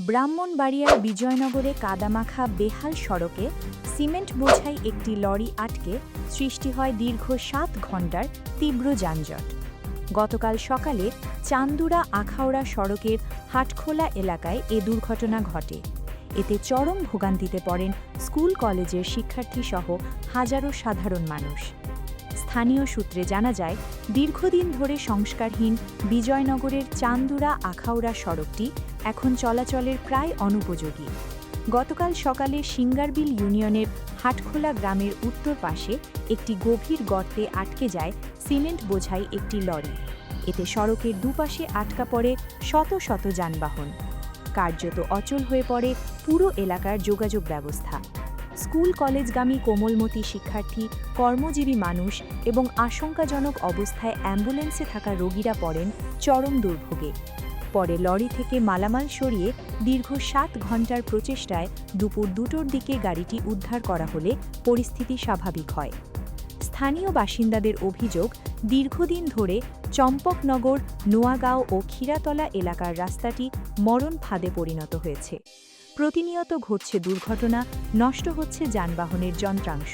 ব্রাহ্মণবাড়িয়ার বিজয়নগরে কাদামাখা বেহাল সড়কে সিমেন্ট বোঝাই একটি লরি আটকে সৃষ্টি হয় দীর্ঘ ৭ ঘণ্টার তীব্র যানজট। গতকাল সকালে চান্দুরা আখাউড়া সড়কের হাটখোলা এলাকায় এ দুর্ঘটনা ঘটে। এতে চরম ভোগান্তিতে পড়েন স্কুল কলেজের শিক্ষার্থীসহ হাজারো সাধারণ মানুষ। স্থানীয় সূত্রে জানা যায়, দীর্ঘদিন ধরে সংস্কারহীন বিজয়নগরের চান্দুরা আখাউড়া সড়কটি এখন চলাচলের প্রায় অনুপযোগী। গতকাল সকালে সিঙ্গারবিল ইউনিয়নের হাটখোলা গ্রামের উত্তর পাশে একটি গভীর গর্তে আটকে যায় সিমেন্ট বোঝাই একটি লরি। এতে সড়কের দুপাশে আটকা পড়ে শত শত যানবাহন। কার্যত অচল হয়ে পড়ে পুরো এলাকার যোগাযোগ ব্যবস্থা। স্কুল কলেজগামী কোমলমতি শিক্ষার্থী, কর্মজীবী মানুষ এবং আশঙ্কাজনক অবস্থায় অ্যাম্বুলেন্সে থাকা রোগীরা পড়েন চরম দুর্ভোগে। পরে লরি থেকে মালামাল সরিয়ে দীর্ঘ ৭ ঘণ্টার প্রচেষ্টায় দুপুর ২টোর দিকে গাড়িটি উদ্ধার করা হলে পরিস্থিতি স্বাভাবিক হয়। স্থানীয় বাসিন্দাদের অভিযোগ, দীর্ঘদিন ধরে চম্পকনগর, নোয়াগাঁও ও ক্ষীরাতলা এলাকার রাস্তাটি মরণ ফাঁদে পরিণত হয়েছে। প্রতিনিয়ত ঘটছে দুর্ঘটনা, নষ্ট হচ্ছে যানবাহনের যন্ত্রাংশ।